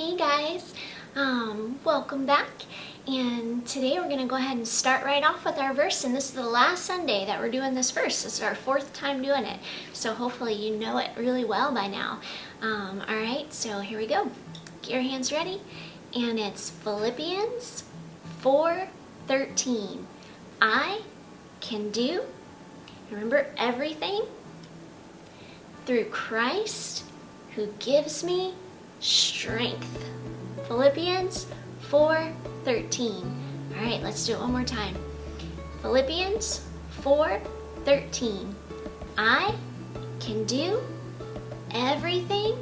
Hey guys, welcome back. And today we're going to go ahead and start right off with our verse. And this is the last Sunday that we're doing this verse. This is our fourth time doing it. So hopefully you know it really well by now. Alright, so here we go. Get your hands ready. And it's Philippians 4:13. I can do, remember, everything through Christ who gives me strength. Philippians 4:13. All right, let's do it one more time. Philippians 4:13. I can do everything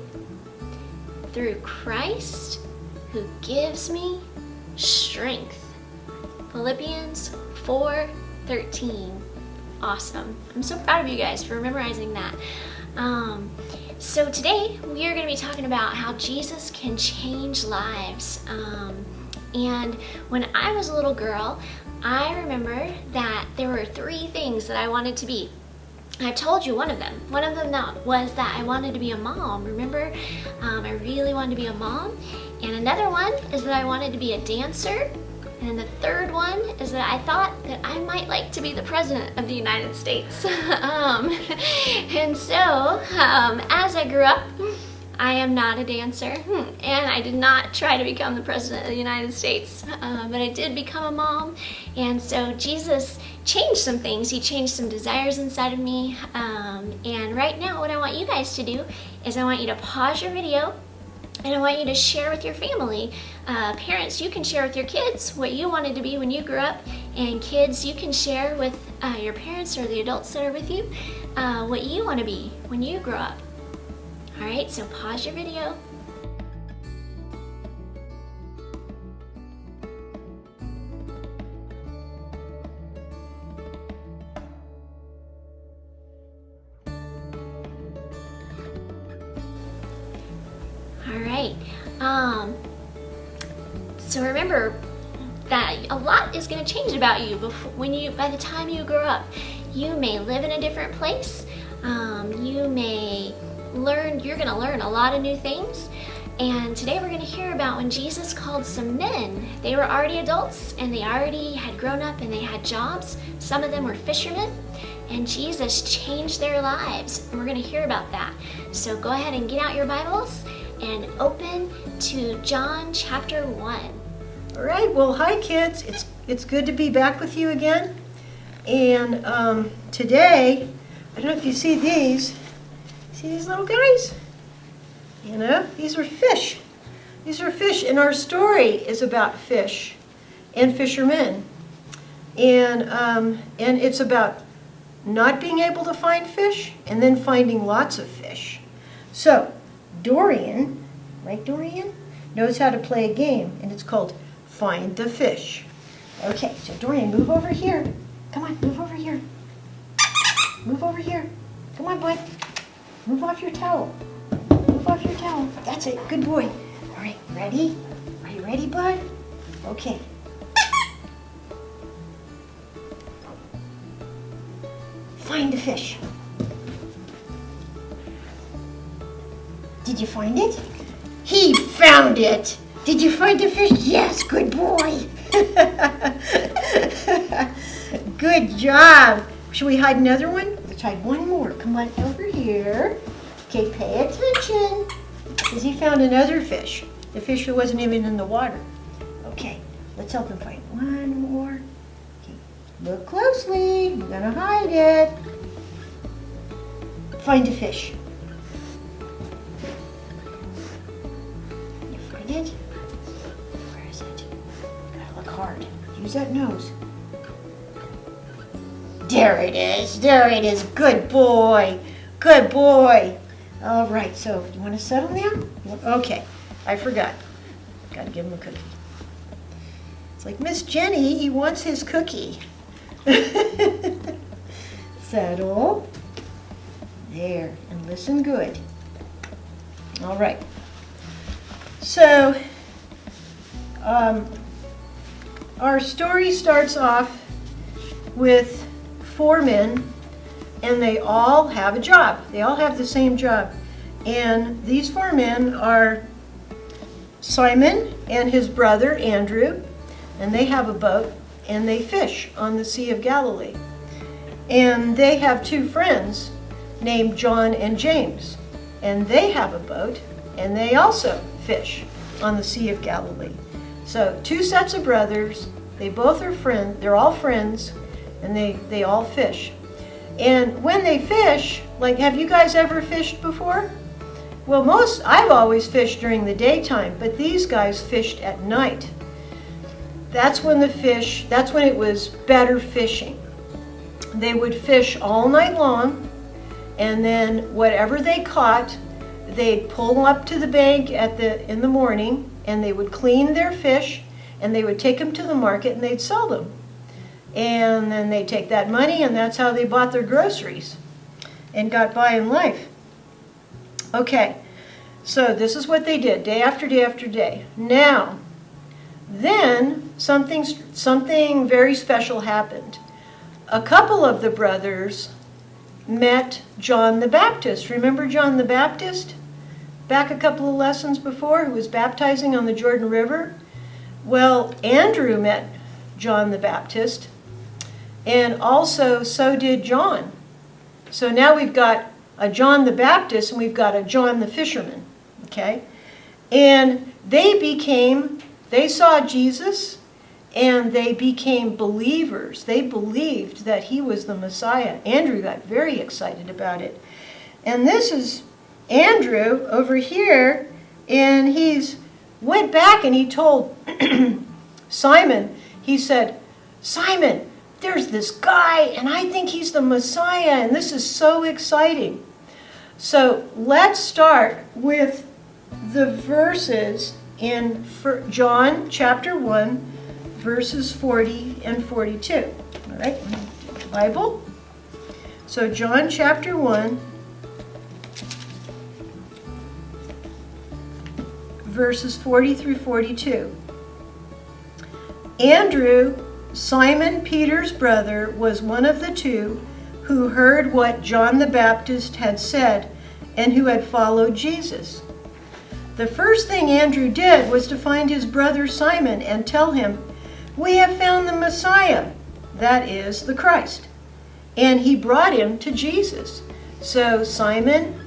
through Christ who gives me strength. Philippians 4:13. Awesome. I'm so proud of you guys for memorizing that. So today we are going to be talking about how Jesus can change lives. And when I was a little girl, I remember that there were three things that I wanted to be. I've told you one of them. One of them was that I wanted to be a mom. Remember? I really wanted to be a mom. And another one is that I wanted to be a dancer. And the third one is that I thought that I might like to be the President of the United States. And so, as I grew up, I am not a dancer, and I did not try to become the President of the United States, but I did become a mom. And so Jesus changed some things. He changed some desires inside of me. And right now, what I want you guys to do is I want you to pause your video, and I want you to share with your family. Parents, you can share with your kids what you wanted to be when you grew up. And kids, you can share with your parents or the adults that are with you what you want to be when you grow up. All right, so pause your video. All right. So remember that a lot is going to change about you by the time you grow up. You may live in a different place. You may you're going to learn a lot of new things. And today we're going to hear about when Jesus called some men. They were already adults and they already had grown up and they had jobs. Some of them were fishermen. And Jesus changed their lives. And we're going to hear about that. So go ahead and get out your Bibles and open to John chapter 1. All right, well, hi kids. It's good to be back with you again. And today, I don't know if you see these. See these little guys? You know, these are fish. These are fish, and our story is about fish and fishermen. And it's about not being able to find fish and then finding lots of fish. So, Dorian, right Dorian, knows how to play a game, and it's called Find the Fish. Okay, so Dorian, move over here. Come on, move over here. Move over here. Come on, bud. Move off your towel. Move off your towel. That's it, good boy. All right, ready? Are you ready, bud? Okay. Find the fish. Did you find it? He found it. Did you find the fish? Yes, good boy. Good job. Should we hide another one? Let's hide one more. Come on over here. Okay, pay attention. Because he found another fish. The fish that wasn't even in the water. Okay, let's help him find one more. Okay, look closely. We're going to hide it. Find a fish. You find it? Where is it? Gotta look hard. Use that nose. There it is. There it is. Good boy. Good boy. All right, so you want to settle now? Okay, I forgot. Got to give him a cookie. It's like Miss Jenny, he wants his cookie. Settle. There, and listen good. All right. So, our story starts off with 4 men, and they all have a job. They all have the same job. And these 4 men are Simon and his brother Andrew, and they have a boat, and they fish on the Sea of Galilee. And they have two friends named John and James, and they have a boat, and they also fish on the Sea of Galilee. So two sets of brothers, they both are friends, they're all friends, and they all fish. And when they fish, like, have you guys ever fished before? Well, I've always fished during the daytime, but these guys fished at night. That's when it was better fishing. They would fish all night long, and then whatever they caught, they'd pull up to the bank in the morning, and they would clean their fish, and they would take them to the market, and they'd sell them. And then they'd take that money, and that's how they bought their groceries and got by in life. Okay, so this is what they did, day after day after day. Now, then something very special happened. A couple of the brothers met John the Baptist. Remember John the Baptist? Back a couple of lessons before, who was baptizing on the Jordan River? Well, Andrew met John the Baptist, and also so did John. So now we've got a John the Baptist, and we've got a John the fisherman, okay? And they saw Jesus, and they became believers. They believed that he was the Messiah. Andrew got very excited about it. And this is Andrew over here, and he's went back and he told Simon, he said, Simon, there's this guy, and I think he's the Messiah, and this is so exciting. So let's start with the verses in John chapter 1, verses 40 and 42. All right, the Bible. So John chapter 1, verses 40 through 42. Andrew, Simon Peter's brother, was one of the two who heard what John the Baptist had said and who had followed Jesus. The first thing Andrew did was to find his brother Simon and tell him, "We have found the Messiah," that is, the Christ. And he brought him to Jesus. So Simon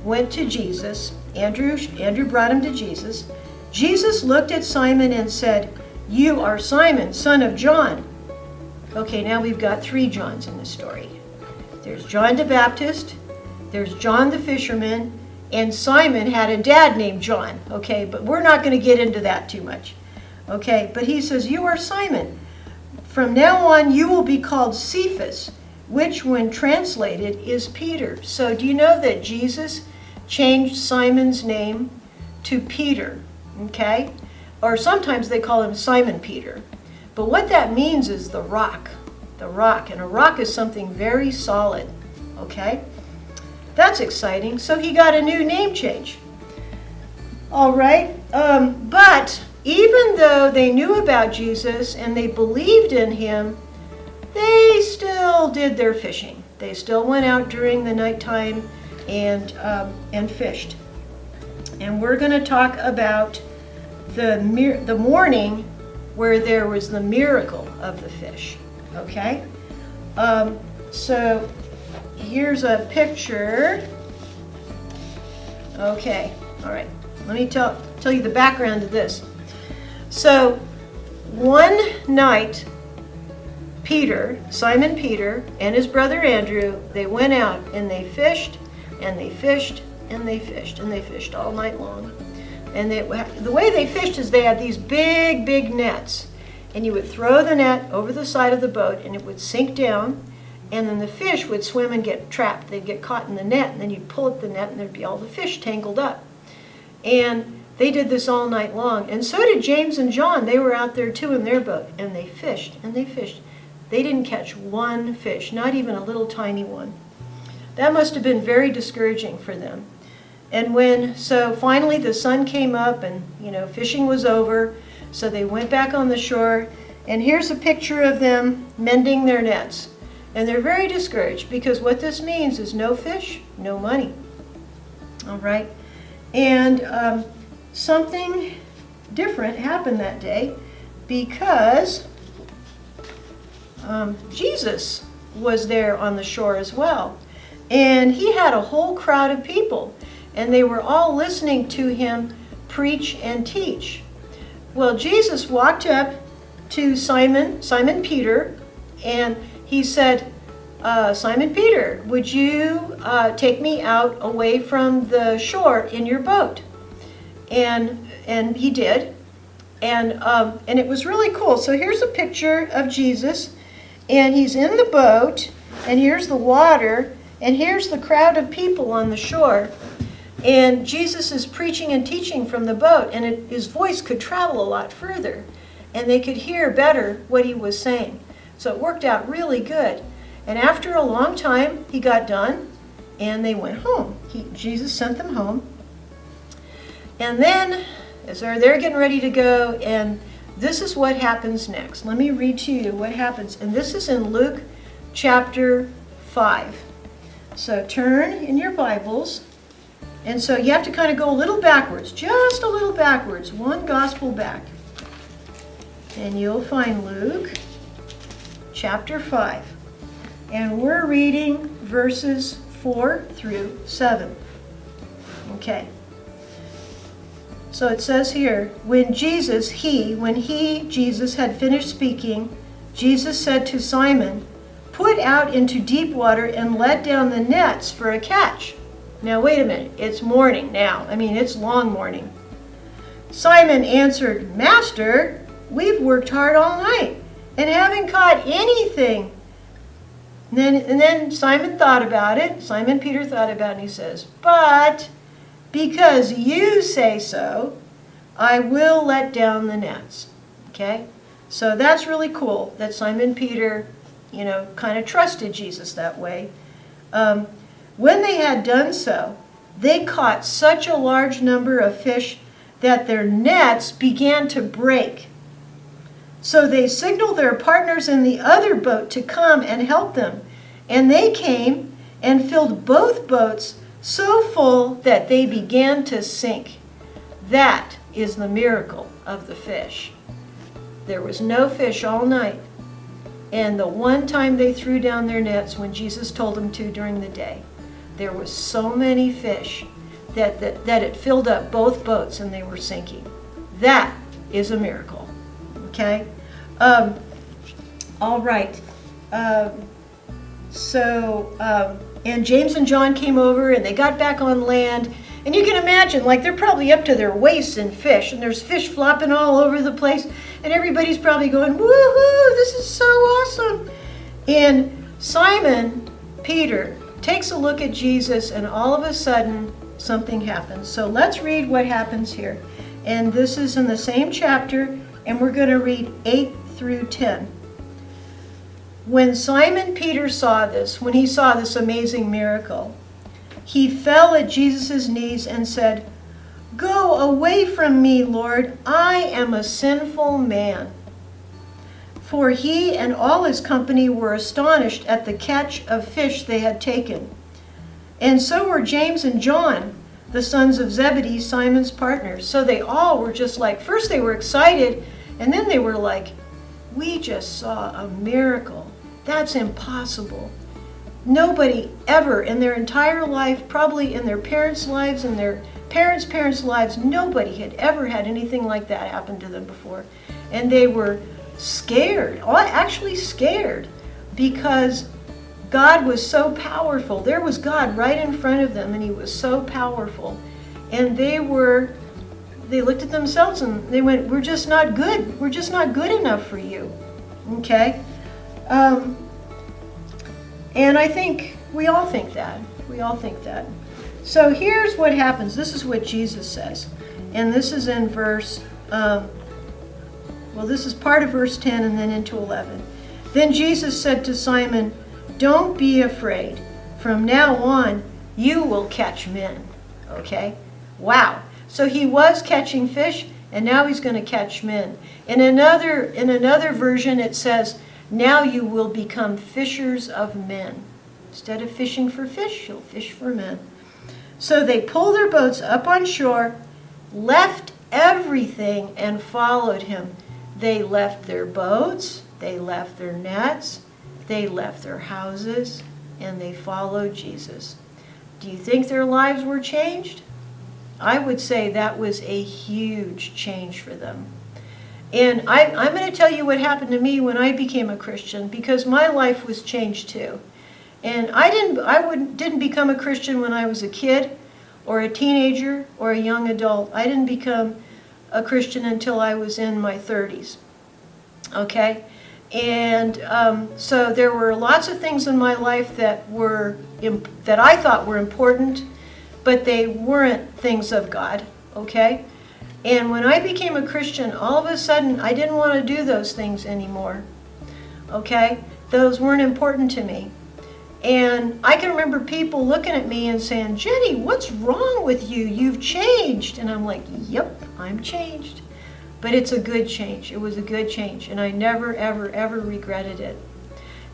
went to Jesus. Andrew brought him to Jesus. Jesus looked at Simon and said, "You are Simon, son of John." Okay, now we've got three Johns in this story. There's John the Baptist, there's John the fisherman, and Simon had a dad named John. Okay, but we're not going to get into that too much. Okay, but he says, "You are Simon. From now on, you will be called Cephas," which when translated is Peter. So do you know that Jesus changed Simon's name to Peter? Okay? Or sometimes they call him Simon Peter. But what that means is the rock. The rock. And a rock is something very solid. Okay? That's exciting. So he got a new name change. All right? But even though they knew about Jesus and they believed in him, they still did their fishing. They still went out during the nighttime and fished. And we're going to talk about the morning where there was the miracle of the fish. Okay? So here's a picture. Okay, all right. Let me tell you the background of this. So one night, Simon Peter, and his brother Andrew, they went out and they fished, and they fished, and they fished, and they fished all night long. And the way they fished is they had these big, big nets. And you would throw the net over the side of the boat, and it would sink down, and then the fish would swim and get trapped. They'd get caught in the net, and then you'd pull up the net, and there'd be all the fish tangled up. And they did this all night long. And so did James and John. They were out there too in their boat, and they fished, and they fished. They didn't catch one fish, not even a little tiny one. That must have been very discouraging for them. And so finally the sun came up and, fishing was over. So they went back on the shore. And here's a picture of them mending their nets. And they're very discouraged because what this means is no fish, no money. All right. And something different happened that day because Jesus was there on the shore as well. And he had a whole crowd of people, and they were all listening to him preach and teach. Well, Jesus walked up to Simon Peter, and he said, Simon Peter, would you take me out away from the shore in your boat? And he did. And it was really cool. So here's a picture of Jesus, and he's in the boat, and here's the water, and here's the crowd of people on the shore. And Jesus is preaching and teaching from the boat, and his voice could travel a lot further, and they could hear better what he was saying. So it worked out really good. And after a long time, he got done, and they went home. Jesus sent them home. And then, as they're getting ready to go, and this is what happens next. Let me read to you what happens. And this is in Luke chapter 5. So turn in your Bibles. And so you have to kind of go a little backwards, just a little backwards, one gospel back. And you'll find Luke chapter 5. And we're reading verses 4 through 7. Okay. So it says here, when Jesus had finished speaking, Jesus said to Simon, "Put out into deep water and let down the nets for a catch." Now wait a minute, it's morning now. It's long morning. Simon answered, "Master, we've worked hard all night and haven't caught anything." And then Simon thought about it. Simon Peter thought about it, and he says, "But because you say so, I will let down the nets." Okay? So that's really cool that Simon Peter, kind of trusted Jesus that way. When they had done so, they caught such a large number of fish that their nets began to break. So they signaled their partners in the other boat to come and help them. And they came and filled both boats so full that they began to sink. That is the miracle of the fish. There was no fish all night. And the one time they threw down their nets when Jesus told them to during the day, there was so many fish that it filled up both boats and they were sinking. That is a miracle. Okay? All right. And James and John came over and they got back on land. And you can imagine, they're probably up to their waists in fish, and there's fish flopping all over the place, and everybody's probably going, "Woohoo, this is so awesome." And Simon Peter takes a look at Jesus, and all of a sudden, something happens. So let's read what happens here. And this is in the same chapter, and we're going to read 8 through 10. When Simon Peter saw this, when he saw this amazing miracle, he fell at Jesus' knees and said, "Go away from me, Lord, I am a sinful man." For he and all his company were astonished at the catch of fish they had taken. And so were James and John, the sons of Zebedee, Simon's partners. So they all were just first they were excited, and then they were like, "We just saw a miracle. That's impossible." Nobody ever in their entire life, probably in their parents' lives and their parents' lives, nobody had ever had anything like that happen to them before. And they were scared, actually scared, because God was so powerful. There was God right in front of them, and he was so powerful. And they looked at themselves and they went, "We're just not good. We're just not good enough for you." Okay? And I think we all think that. We all think that. So here's what happens. This is what Jesus says. And this is in this is part of verse 10 and then into 11. Then Jesus said to Simon, "Don't be afraid. From now on, you will catch men." Okay? Wow. So he was catching fish, and now he's going to catch men. In another version, it says, "Now you will become fishers of men." Instead of fishing for fish, you'll fish for men. So they pulled their boats up on shore, left everything and followed him. They left their boats, they left their nets, they left their houses, and they followed Jesus. Do you think their lives were changed? I would say that was a huge change for them. And I'm going to tell you what happened to me when I became a Christian, because my life was changed too. And I didn't become a Christian when I was a kid or a teenager or a young adult. I didn't become a Christian until I was in my 30s. Okay? And so there were lots of things in my life that I thought were important, but they weren't things of God. Okay? And when I became a Christian, all of a sudden I didn't want to do those things anymore. Okay? Those weren't important to me. And I can remember people looking at me and saying, "Jenny, what's wrong with you? You've changed." And I'm like, "Yep, I'm changed." But it's a good change. It was a good change. And I never, ever, ever regretted it.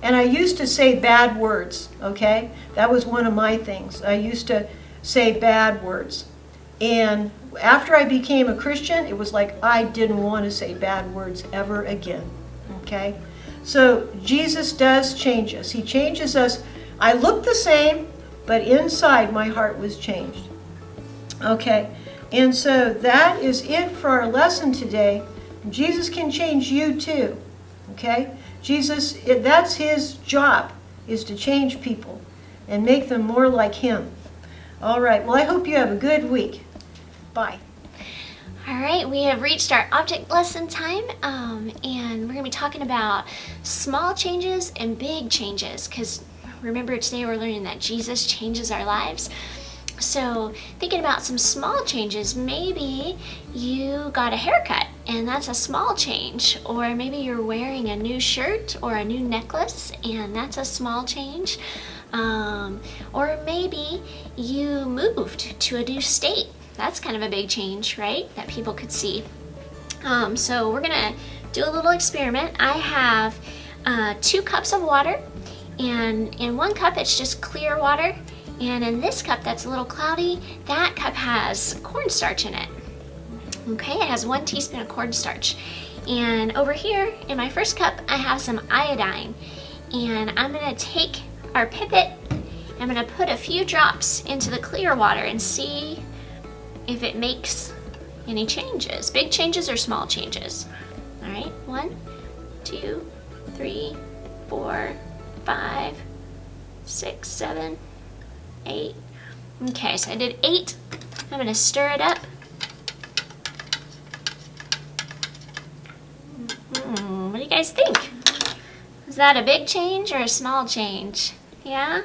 And I used to say bad words, okay? That was one of my things. I used to say bad words. And after I became a Christian, it was like I didn't want to say bad words ever again, okay? So Jesus does change us. He changes us. I look the same, but inside my heart was changed. Okay, and so that is it for our lesson today. Jesus can change you too, okay? Jesus, that's his job, is to change people and make them more like him. All right, well, I hope you have a good week. Bye. All right, we have reached our object lesson time, and we're going to be talking about small changes and big changes, because remember today we're learning that Jesus changes our lives. So thinking about some small changes, maybe you got a haircut and that's a small change, or maybe you're wearing a new shirt or a new necklace and that's a small change, or maybe you moved to a new state. That's kind of a big change, right? That people could see. So we're gonna do a little experiment. I have 2 cups of water, and in 1 cup it's just clear water, and in this cup that's a little cloudy, that cup has cornstarch in it. Okay, it has 1 teaspoon of cornstarch. And over here in my first cup I have some iodine, and I'm gonna take our pipette, I'm gonna put a few drops into the clear water and see if it makes any changes, big changes or small changes. All right, 1, 2, 3, 4, 5, 6, 7, 8. Okay, so I did 8. I'm gonna stir it up. What do you guys think? Is that a big change or a small change? Yeah?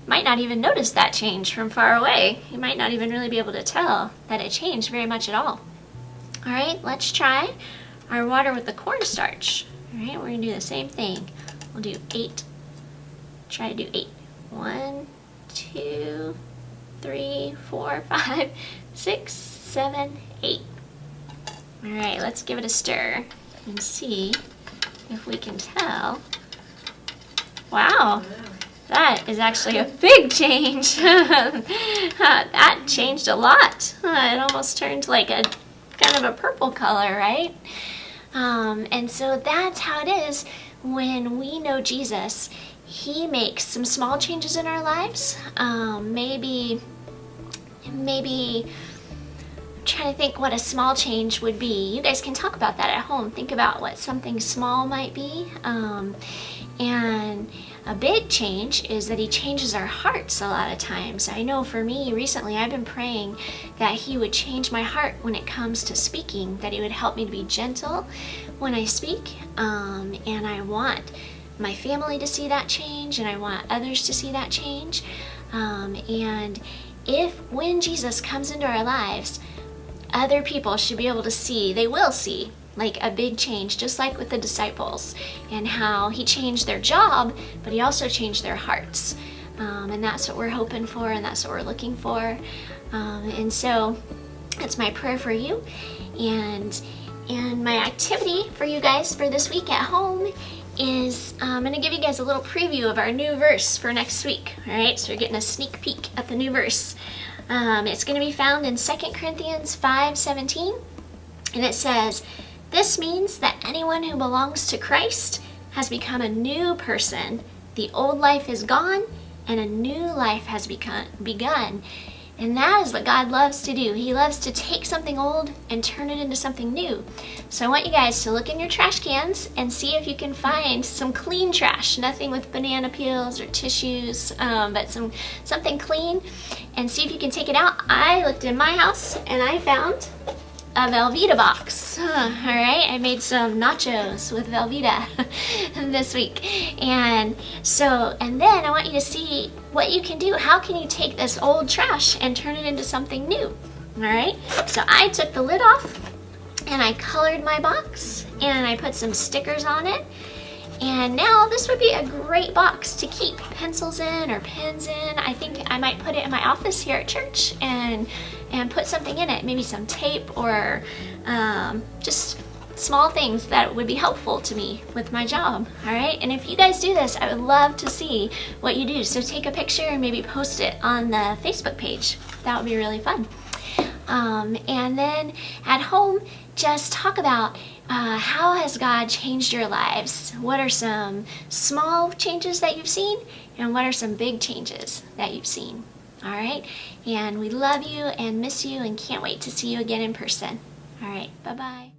Might not even notice that change from far away. You might not even really be able to tell that it changed very much at all. All right, let's try our water with the cornstarch. All right, we're gonna do the same thing. We'll do 8. Try to do 8. 1, 2, 3, 4, 5, 6, 7, 8. All right, let's give it a stir and see if we can tell. Wow. That is actually a big change. That changed a lot. It almost turned like a kind of a purple color, right? And so that's how it is when we know Jesus. He makes some small changes in our lives. Maybe I'm trying to think what a small change would be. You guys can talk about that at home. Think about what something small might be. And a big change is that he changes our hearts a lot of times. I know for me recently I've been praying that he would change my heart when it comes to speaking, that he would help me to be gentle when I speak. And I want my family to see that change, and I want others to see that change. And when Jesus comes into our lives, other people should be able to see, they will see, like a big change, just like with the disciples, and how he changed their job, but he also changed their hearts. And that's what we're hoping for, and that's what we're looking for. And so that's my prayer for you. And my activity for you guys for this week at home is I'm going to give you guys a little preview of our new verse for next week. All right, so you're getting a sneak peek at the new verse. It's going to be found in 2 Corinthians 5:17. And it says, "This means that anyone who belongs to Christ has become a new person. The old life is gone and a new life has begun." And that is what God loves to do. He loves to take something old and turn it into something new. So I want you guys to look in your trash cans and see if you can find some clean trash. Nothing with banana peels or tissues, but something clean. And see if you can take it out. I looked in my house and I found a Velveeta box. All right, I made some nachos with Velveeta this week. And then I want you to see what you can do. How can you take this old trash and turn it into something new? All right, so I took the lid off and I colored my box and I put some stickers on it. And now this would be a great box to keep pencils in or pens in. I think I might put it in my office here at church and put something in it, maybe some tape or just small things that would be helpful to me with my job. All right, and if you guys do this, I would love to see what you do. So take a picture and maybe post it on the Facebook page. That would be really fun. And then at home, just talk about how has God changed your lives? What are some small changes that you've seen? And what are some big changes that you've seen? All right, and we love you and miss you and can't wait to see you again in person. All right, bye-bye.